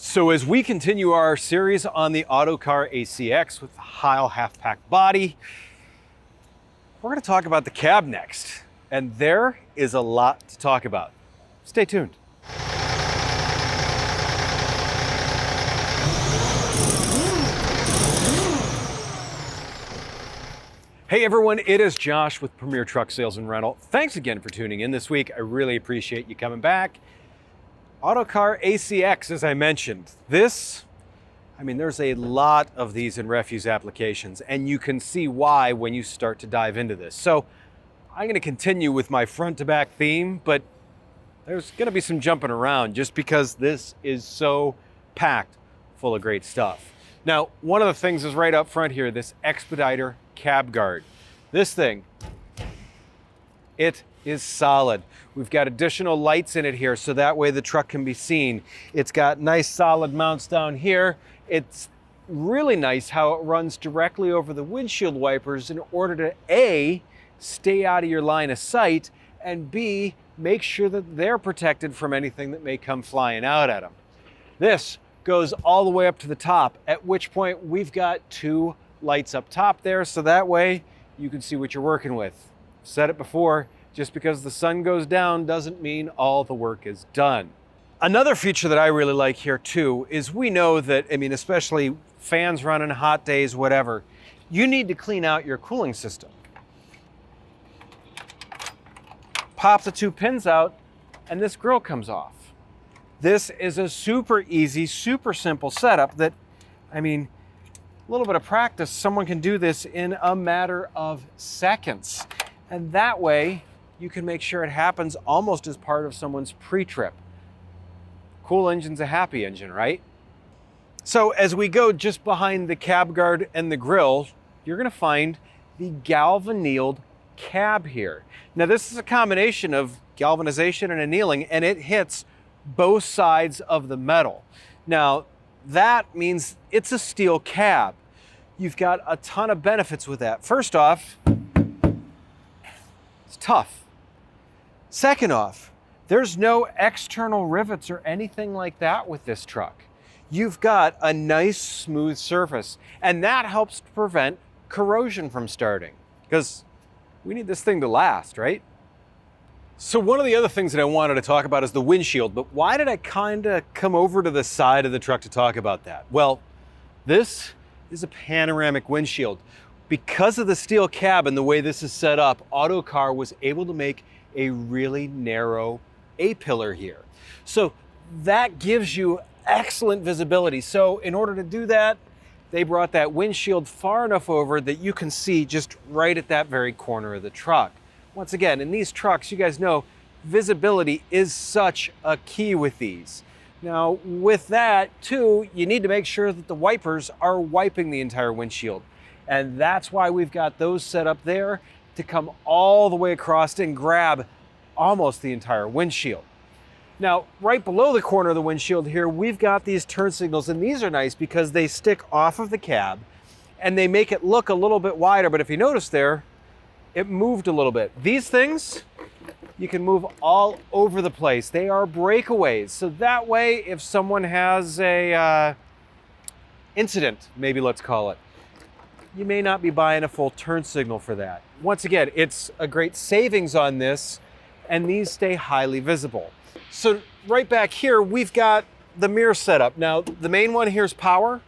So as we continue our series on the Autocar ACX with the Heil half-pack body, we're going to talk about the cab next. And there is a lot to talk about. Stay tuned. Hey everyone, it is Josh with Premier Truck Sales and Rental. Thanks again for tuning in this week. I really appreciate you coming back. Autocar ACX, as I mentioned, there's a lot of these in refuse applications, and you can see why when you start to dive into this. So I'm going to continue with my front to back theme, but there's going to be some jumping around just because this is so packed full of great stuff. Now, one of the things is right up front here, this Expediter cab guard. This thing, it is solid. We've got additional lights in it here so that way the truck can be seen. It's got nice solid mounts down here. It's really nice how it runs directly over the windshield wipers in order to A, stay out of your line of sight, and B, make sure that they're protected from anything that may come flying out at them. This goes all the way up to the top, at which point we've got two lights up top there so that way you can see what you're working with. Said it before, just because the sun goes down doesn't mean all the work is done. Another feature that I really like here too is we know that, especially fans running hot days, whatever, you need to clean out your cooling system. Pop the two pins out and this grill comes off. This is a super easy, super simple setup that, a little bit of practice, someone can do this in a matter of seconds. And that way, you can make sure it happens almost as part of someone's pre-trip. Cool engine's a happy engine, right? So as we go just behind the cab guard and the grille, you're gonna find the galvannealed cab here. Now this is a combination of galvanization and annealing, and it hits both sides of the metal. Now that means it's a steel cab. You've got a ton of benefits with that. First off, it's tough. Second off, there's no external rivets or anything like that with this truck. You've got a nice smooth surface, and that helps to prevent corrosion from starting, because we need this thing to last, right? So one of the other things that I wanted to talk about is the windshield, but why did I kind of come over to the side of the truck to talk about that? Well, this is a panoramic windshield. Because of the steel cab and the way this is set up, Autocar was able to make a really narrow A-pillar here. So that gives you excellent visibility. So in order to do that, they brought that windshield far enough over that you can see just right at that very corner of the truck. Once again, in these trucks, you guys know, visibility is such a key with these. Now, with that too, you need to make sure that the wipers are wiping the entire windshield. And that's why we've got those set up there to come all the way across and grab almost the entire windshield. Now, right below the corner of the windshield here, we've got these turn signals, and these are nice because they stick off of the cab and they make it look a little bit wider, but if you notice there, it moved a little bit. These things, you can move all over the place. They are breakaways, so that way if someone has a incident, maybe let's call it, you may not be buying a full turn signal for that. Once again, it's a great savings on this, and these stay highly visible. So right back here, we've got the mirror setup. Now, the main one here is power.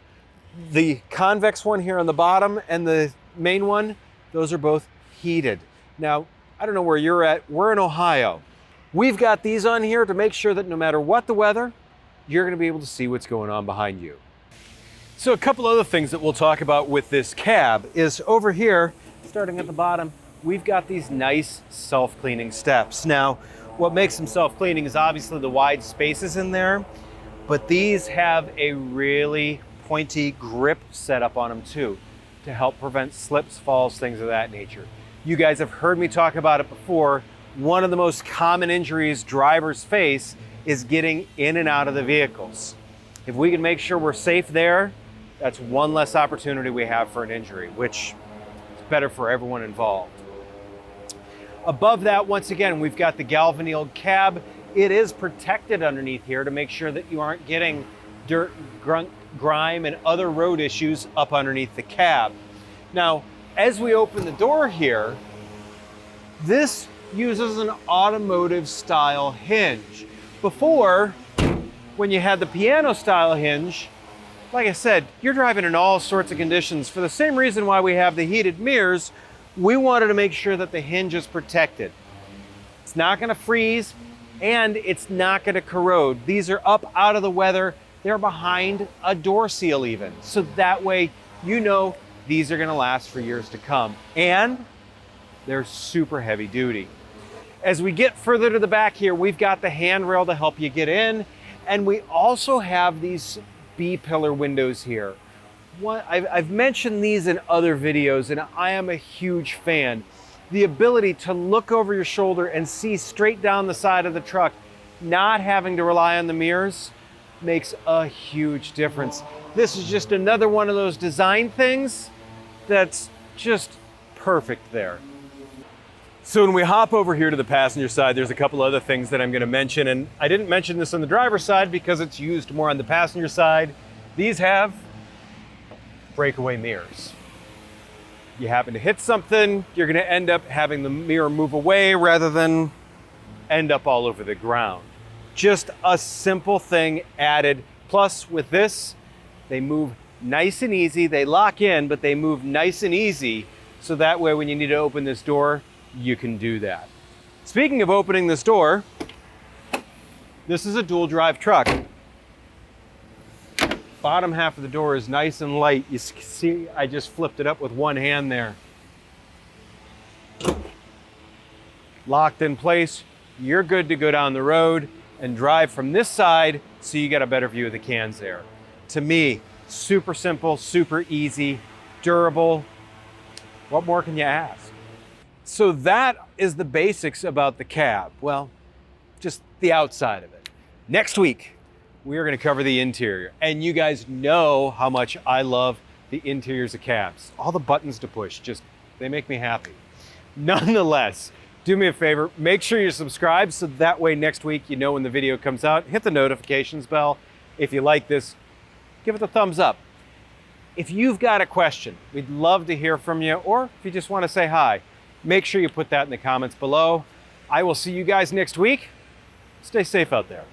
The convex one here on the bottom and the main one, those are both heated. Now, I don't know where you're at. We're in Ohio. We've got these on here to make sure that no matter what the weather, you're gonna be able to see what's going on behind you. So a couple other things that we'll talk about with this cab is over here, starting at the bottom, we've got these nice self-cleaning steps. Now, what makes them self-cleaning is obviously the wide spaces in there, but these have a really pointy grip setup on them too, to help prevent slips, falls, things of that nature. You guys have heard me talk about it before. One of the most common injuries drivers face is getting in and out of the vehicles. If we can make sure we're safe there, that's one less opportunity we have for an injury, which is better for everyone involved. Above that, once again, we've got the galvannealed cab. It is protected underneath here to make sure that you aren't getting dirt, grunt, grime, and other road issues up underneath the cab. Now, as we open the door here, this uses an automotive style hinge. Before, when you had the piano style hinge, like I said, you're driving in all sorts of conditions. For the same reason why we have the heated mirrors, we wanted to make sure that the hinge is protected. It's not gonna freeze and it's not gonna corrode. These are up out of the weather. They're behind a door seal even. So that way, you know these are gonna last for years to come. And they're super heavy duty. As we get further to the back here, we've got the handrail to help you get in. And we also have these B-pillar windows here. I've mentioned these in other videos, and I am a huge fan. The ability to look over your shoulder and see straight down the side of the truck, not having to rely on the mirrors, makes a huge difference. This is just another one of those design things that's just perfect there. So when we hop over here to the passenger side, there's a couple other things that I'm going to mention, and I didn't mention this on the driver's side because it's used more on the passenger side. These have breakaway mirrors. You happen to hit something, you're going to end up having the mirror move away rather than end up all over the ground. Just a simple thing added. Plus with this, they move nice and easy. They lock in, but they move nice and easy. So that way when you need to open this door, you can do that. Speaking of opening this door, this is a dual drive truck. Bottom half of the door is nice and light. You see, I just flipped it up with one hand there. Locked in place, you're good to go down the road and drive from this side so you get a better view of the cans there. To me, super simple, super easy, durable. What more can you ask? So that is the basics about the cab. Well, just the outside of it. Next week, we are going to cover the interior. And you guys know how much I love the interiors of cabs. All the buttons to push, just, they make me happy. Nonetheless, do me a favor, make sure you subscribe so that way next week you know when the video comes out. Hit the notifications bell. If you like this, give it a thumbs up. If you've got a question, we'd love to hear from you, or if you just want to say hi, make sure you put that in the comments below. I will see you guys next week. Stay safe out there.